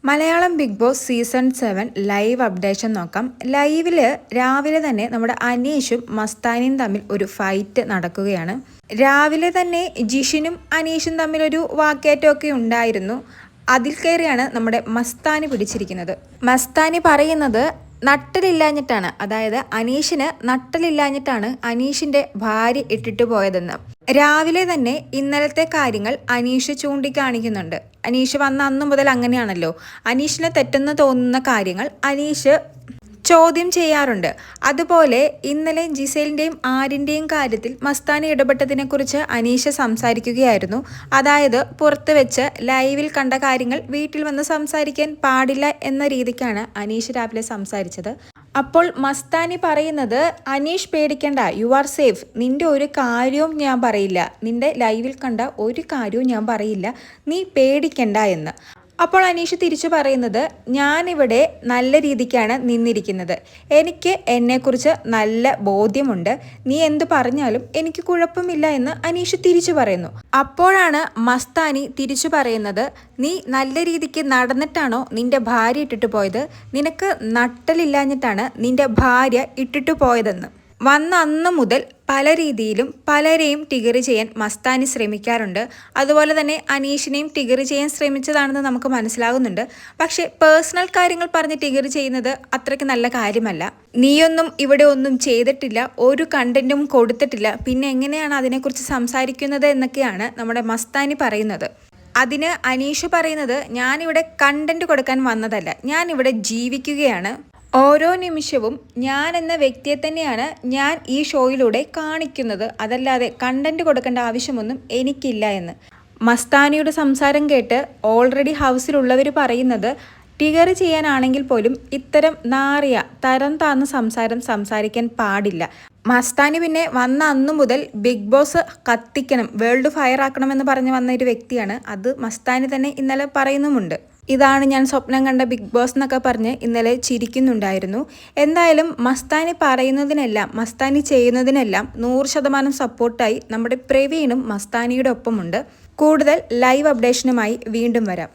Malayalam big boss season 7 live updation നോക്കാം. ലൈവിൽ രാവിലെ തന്നെ നമ്മുടെ അനീഷും മസ്താനിയും തമ്മിൽ ഒരു ഫൈറ്റ് നടക്കുകയാണ്. രാവിലെ തന്നെ ജിഷിനും അനീഷും തമ്മിലൊരു വാക്കേറ്റമൊക്കെ ഉണ്ടായിരുന്നു. അതിൽ കയറിയാണ് നമ്മുടെ മസ്താനി പിടിച്ചിരിക്കുന്നത്. മസ്താനി പറയുന്നത് നട്ടലില്ലാഞ്ഞിട്ടാണ്, അതായത് അനീഷിന് നട്ടലില്ലാഞ്ഞിട്ടാണ് അനീഷിൻ്റെ ഭാര്യ ഇട്ടിട്ട് പോയതെന്ന്. രാവിലെ തന്നെ ഇന്നലത്തെ കാര്യങ്ങൾ അനീഷ് ചൂണ്ടിക്കാണിക്കുന്നുണ്ട്. അനീഷ് വന്ന അന്നു മുതൽ അങ്ങനെയാണല്ലോ, അനീഷിന് തെറ്റെന്ന് തോന്നുന്ന കാര്യങ്ങൾ അനീഷ് ചോദ്യം ചെയ്യാറുണ്ട്. അതുപോലെ ഇന്നലെ ജിസേലിൻ്റെയും ആര്യൻ്റെയും കാര്യത്തിൽ മസ്താനി ഇടപെട്ടതിനെക്കുറിച്ച് അനീഷ് സംസാരിക്കുകയായിരുന്നു. അതായത് പുറത്ത് വെച്ച് ലൈവിൽ കണ്ട കാര്യങ്ങൾ വീട്ടിൽ വന്ന് സംസാരിക്കാൻ പാടില്ല എന്ന രീതിക്കാണ് അനീഷ് രാവിലെ സംസാരിച്ചത്. അപ്പോൾ മസ്താനി പറയുന്നത്, അനീഷ് പേടിക്കണ്ട, യു ആർ സേഫ്, നിന്റെ ഒരു കാര്യവും ഞാൻ പറയില്ല, നിന്റെ ലൈവിൽ കണ്ട ഒരു കാര്യവും ഞാൻ പറയില്ല, നീ പേടിക്കണ്ട എന്ന്. അപ്പോൾ അനീഷ് തിരിച്ചു പറയുന്നത്, ഞാനിവിടെ നല്ല രീതിക്കാണ് നിന്നിരിക്കുന്നത്, എനിക്ക് എന്നെക്കുറിച്ച് നല്ല ബോധ്യമുണ്ട്, നീ എന്തു പറഞ്ഞാലും എനിക്ക് കുഴപ്പമില്ല എന്ന് അനീഷ് തിരിച്ചു പറയുന്നു. അപ്പോഴാണ് മസ്താനി തിരിച്ചു പറയുന്നത്, നീ നല്ല രീതിക്ക് നടന്നിട്ടാണോ നിന്റെ ഭാര്യ ഇട്ടിട്ട് പോയത്, നിനക്ക് നട്ടലില്ലാഞ്ഞിട്ടാണ് നിന്റെ ഭാര്യ ഇട്ടിട്ട് പോയതെന്ന്. വന്ന അന്ന് മുതൽ പല രീതിയിലും പലരെയും ടിഗറി ചെയ്യാൻ മസ്താനി ശ്രമിക്കാറുണ്ട്. അതുപോലെ തന്നെ അനീഷിനെയും ടിഗറി ചെയ്യാൻ ശ്രമിച്ചതാണെന്ന് നമുക്ക് മനസ്സിലാകുന്നുണ്ട്. പക്ഷേ പേഴ്സണൽ കാര്യങ്ങൾ പറഞ്ഞ് ടിഗറി ചെയ്യുന്നത് അത്രയ്ക്ക് നല്ല കാര്യമല്ല. നീയൊന്നും ഇവിടെ ഒന്നും ചെയ്തിട്ടില്ല, ഒരു കണ്ടന്റും കൊടുത്തിട്ടില്ല, പിന്നെ എങ്ങനെയാണ് അതിനെക്കുറിച്ച് സംസാരിക്കുന്നത് എന്നൊക്കെയാണ് നമ്മുടെ മസ്താനി പറയുന്നത്. അതിന് അനീഷ് പറയുന്നത്, ഞാനിവിടെ കണ്ടന്റ് കൊടുക്കാൻ വന്നതല്ല, ഞാനിവിടെ ജീവിക്കുകയാണ്, ഓരോ നിമിഷവും ഞാൻ എന്ന വ്യക്തിയെ തന്നെയാണ് ഞാൻ ഈ ഷോയിലൂടെ കാണിക്കുന്നത്, അതല്ലാതെ കണ്ടന്റ് കൊടുക്കേണ്ട ആവശ്യമൊന്നും എനിക്കില്ല എന്ന്. മസ്താനിയുടെ സംസാരം കേട്ട് ഓൾറെഡി ഹൗസിലുള്ളവർ പറയുന്നത്, ടിഗറി ചെയ്യാനാണെങ്കിൽ പോലും ഇത്തരം നാറിയ തരം താന്ന സംസാരിക്കാൻ പാടില്ല. മസ്താനി പിന്നെ വന്ന അന്നു മുതൽ ബിഗ് ബോസ് കത്തിക്കണം, വേൾഡ് ഫയർ ആക്കണമെന്ന് പറഞ്ഞു വന്ന ഒരു വ്യക്തിയാണ്. അത് മസ്താനി തന്നെ ഇന്നലെ പറയുന്നുമുണ്ട്. ഇതാണ് ഞാൻ സ്വപ്നം കണ്ട ബിഗ് ബോസ് എന്നൊക്കെ പറഞ്ഞ് ഇന്നലെ ചിരിക്കുന്നുണ്ടായിരുന്നു. എന്തായാലും മസ്താനി പറയുന്നതിനെല്ലാം, മസ്താനി ചെയ്യുന്നതിനെല്ലാം 100% സപ്പോർട്ടായി നമ്മുടെ പ്രവീണും മസ്താനിയുടെ ഒപ്പമുണ്ട്. കൂടുതൽ ലൈവ് അപ്ഡേഷനുമായി വീണ്ടും വരാം.